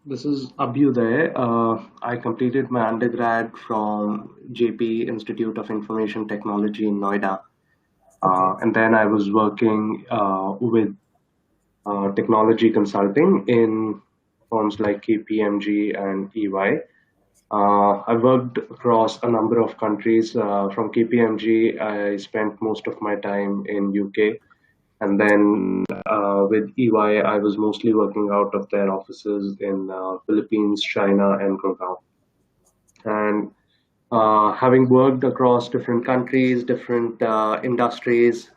This is Abhyudai. I completed my undergrad from JP Institute of Information Technology in Noida. Okay. And then I was working with technology consulting in firms like KPMG and EY. I worked across a number of countries. From KPMG, I spent most of my time in UK. And then with EY, I was mostly working out of their offices in Philippines, China, and Gurgaon. And having worked across different countries, different industries,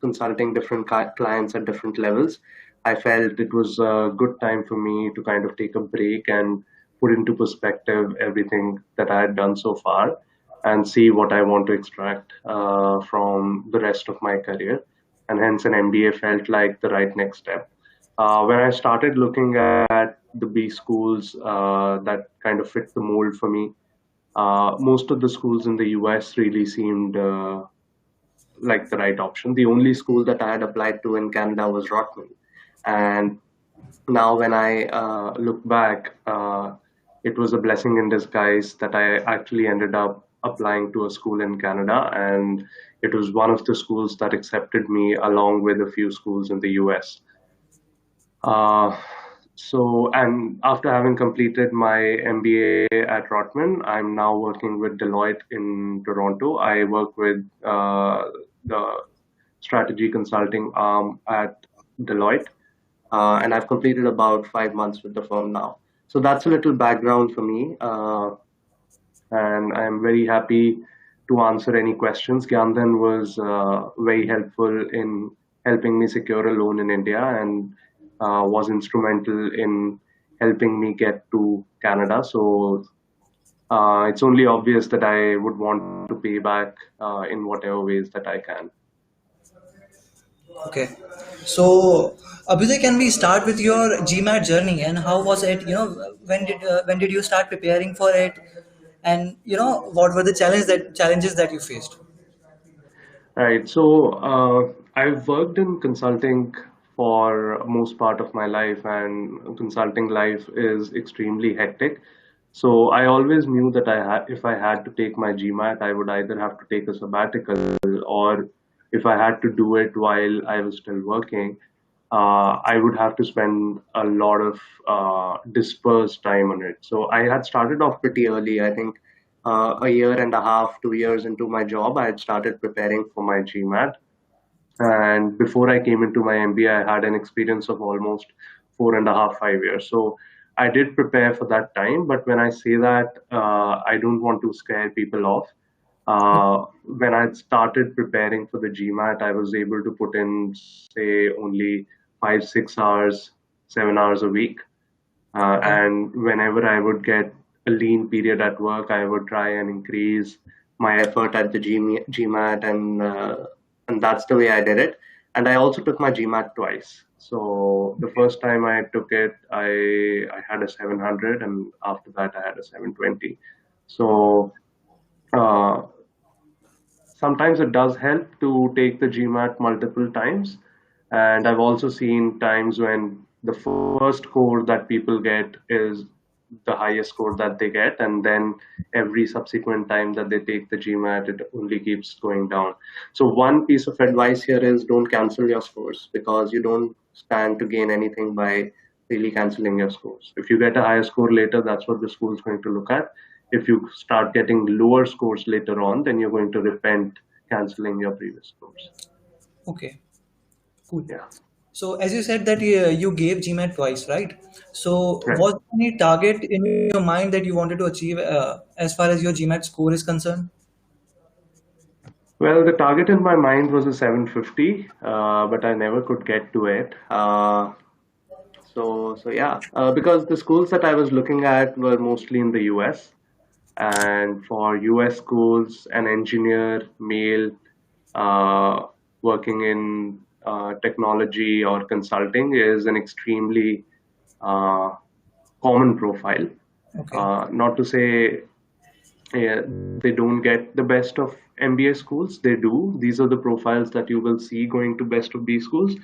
consulting different clients at different levels, I felt it was a good time for me to kind of take a break and put into perspective everything that I had done so far and see what I want to extract from the rest of my career. And hence, an MBA felt like the right next step. When I started looking at the B schools that kind of fit the mold for me, most of the schools in the US really seemed like the right option. The only school that I had applied to in Canada was Rotman. And now, when I look back, it was a blessing in disguise that I actually ended up applying to a school in Canada. And it was one of the schools that accepted me along with a few schools in the US. Uh, and after having completed my MBA at Rotman, I'm now working with Deloitte in Toronto. I work with the strategy consulting arm at Deloitte, and I've completed about 5 months with the firm now. So that's a little background for me, and I'm very happy to answer any questions. GyanDhan was very helpful in helping me secure a loan in India and was instrumental in helping me get to Canada. So it's only obvious that I would want to pay back in whatever ways that I can. Okay. So, Abhyuday, can we start with your GMAT journey and how was it? When did you start preparing for it, and what were the challenges that you faced? Right. So I've worked in consulting for most part of my life, and consulting life is extremely hectic. So I always knew that if I had to take my GMAT, I would either have to take a sabbatical, or if I had to do it while I was still working, I would have to spend a lot of dispersed time on it. So I had started off pretty early. I think a year and a half, 2 years into my job, I had started preparing for my GMAT. And before I came into my MBA, I had an experience of almost 4.5, 5 years. So I did prepare for that time. But when I say that, I don't want to scare people off. When I started preparing for the GMAT, I was able to put in, say, only 5, 6 hours, 7 hours a week. Okay. And whenever I would get a lean period at work, I would try and increase my effort at the GMAT, and that's the way I did it. And I also took my GMAT twice. So the first time I took it, I had a 700, and after that I had a 720. So uh, sometimes it does help to take the GMAT multiple times. And I've also seen times when the first score that people get is the highest score that they get, and then every subsequent time that they take the GMAT, it only keeps going down. So one piece of advice here is don't cancel your scores, because you don't stand to gain anything by really canceling your scores. If you get a higher score later, that's what the school is going to look at. If you start getting lower scores later on, then you're going to repent canceling your previous scores. Okay. Cool. Yeah. So, as you said that you gave GMAT twice, right? So, Right. was there any target in your mind that you wanted to achieve as far as your GMAT score is concerned? Well, the target in my mind was a 750, but I never could get to it. So yeah, because the schools that I was looking at were mostly in the US, and for US schools, an engineer, male, uh, working in technology or consulting is an extremely uh, common profile. Okay. Not to say they don't get the best of MBA schools. They do. These are the profiles that you will see going to best of these schools.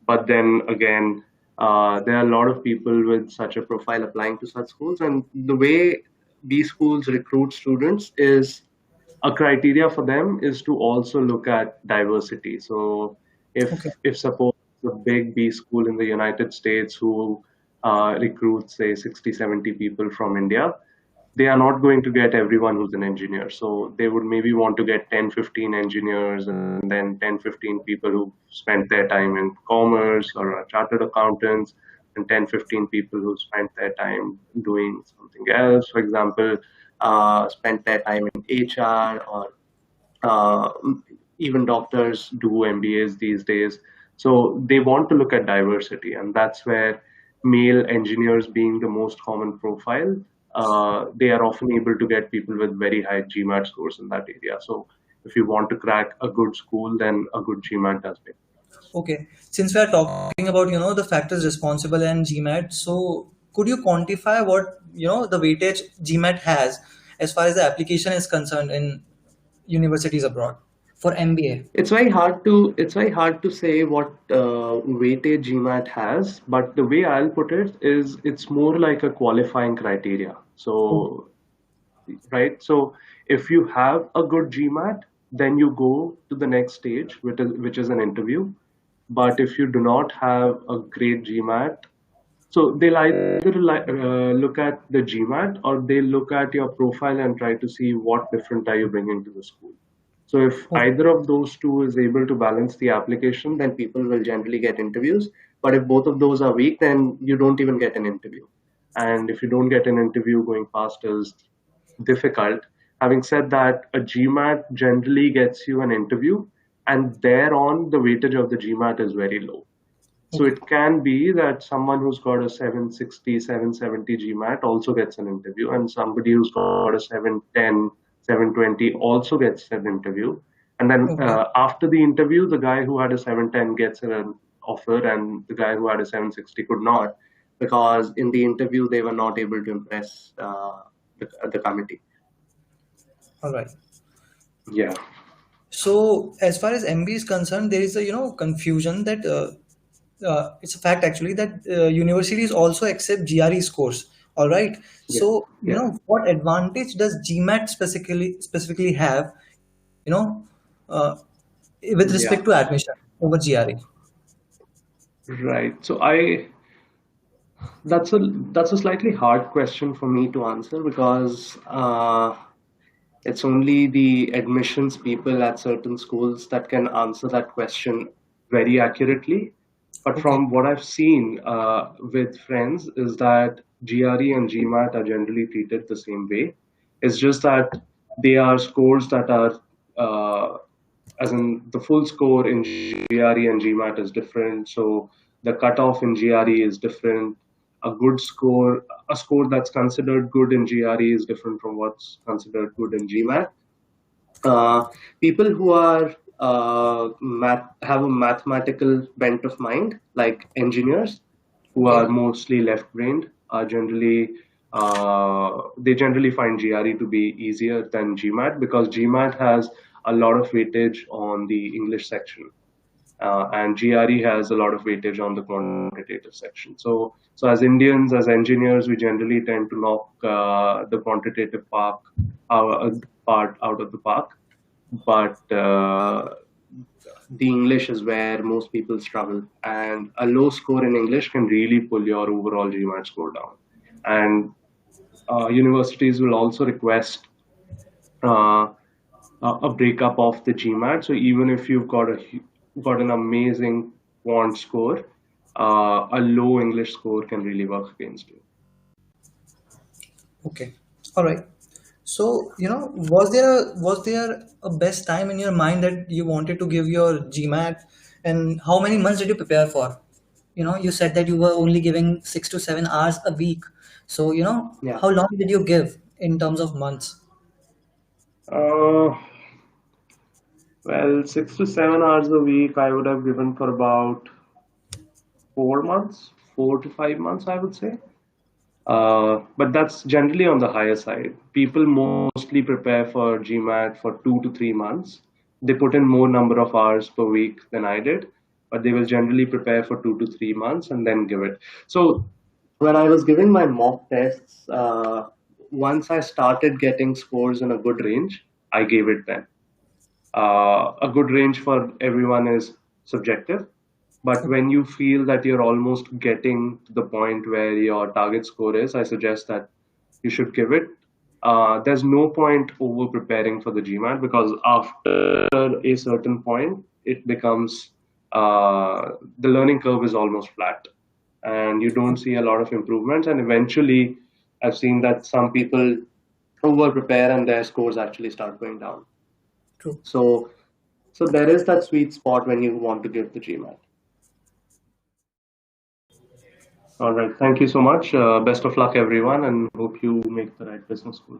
But then again, There are a lot of people with such a profile applying to such schools, and the way these schools recruit students is a criteria for them is to also look at diversity. So Okay. if suppose a big B school in the United States who recruits say 60, 70 people from India, they are not going to get everyone who's an engineer. So they would maybe want to get 10, 15 engineers and then 10, 15 people who spent their time in commerce or are chartered accountants and 10, 15 people who spent their time doing something else. For example, spent their time in HR or uh, even doctors do MBAs these days. So they want to look at diversity, and that's where male engineers being the most common profile, they are often able to get people with very high GMAT scores in that area. So if you want to crack a good school, then a good GMAT does make sense. Okay. Since we are talking about, the factors responsible and GMAT, so could you quantify what, the weightage GMAT has as far as the application is concerned in universities abroad for MBA? It's very hard to say what weightage GMAT has, but the way I'll put it is it's more like a qualifying criteria. Oh, So right? So if you have a good GMAT, then you go to the next stage, which is an interview. But if you do not have a great GMAT, so they'll either look at the GMAT or they'll look at your profile and try to see what different are you bringing to the school. So if okay. either of those two is able to balance the application, then people will generally get interviews. But if both of those are weak, then you don't even get an interview. And if you don't get an interview, going past is difficult. Having said that, a GMAT generally gets you an interview, and thereon the weightage of the GMAT is very low. So Okay. it can be that someone who's got a 760, 770 GMAT also gets an interview, and somebody who's got a 710, 720 also gets an interview. And then Okay. after the interview, the guy who had a 710 gets an offer, and the guy who had a 760 could not, because in the interview they were not able to impress the committee. All right. Yeah. So as far as MBA is concerned, there is a confusion that it's a fact actually that universities also accept GRE scores. All right. Yes. So Yeah. what advantage does GMAT specifically have, you know, uh, with Yeah. respect to admission over GRE? Right. So I that's a slightly hard question for me to answer because it's only the admissions people at certain schools that can answer that question very accurately. But Okay. from what I've seen with friends is that GRE and GMAT are generally treated the same way. It's just that they are scores that are as in the full score in GRE and GMAT is different. So the cutoff in GRE is different. A score that's considered good in GRE is different from what's considered good in GMAT. People who are have a mathematical bent of mind, like engineers, who Okay. are mostly left-brained, are they generally find GRE to be easier than GMAT because GMAT has a lot of weightage on the English section, and GRE has a lot of weightage on the quantitative section. So as Indians, as engineers, we generally tend to knock the quantitative part out of the park, but the English is where most people struggle, and a low score in English can really pull your overall GMAT score down. And universities will also request uh, a breakup of the GMAT. So even if you've got an amazing quant score, a low English score can really work against you. Okay. All right. So, was there a best time in your mind that you wanted to give your GMAT, and how many months did you prepare for? You said that you were only giving 6 to 7 hours a week. So, Yeah. how long did you give in terms of months? Uh, well, 6 to 7 hours a week, I would have given for about 4 months, 4 to 5 months, I would say. But that's generally on the higher side. People mostly prepare for GMAT for 2 to 3 months. They put in more number of hours per week than I did. but they will generally prepare for 2 to 3 months and then give it. So when I was giving my mock tests, once I started getting scores in a good range, I gave it then. A good range for everyone is subjective, but when you feel that you're almost getting to the point where your target score is, I suggest that you should give it. There's no point over preparing for the GMAT because after a certain point, it becomes the learning curve is almost flat and you don't see a lot of improvements. And eventually, I've seen that some people over prepare and their scores actually start going down. True. So there is that sweet spot when you want to give the GMAT. All right. Thank you so much. Best of luck, everyone, and hope you make the right business school.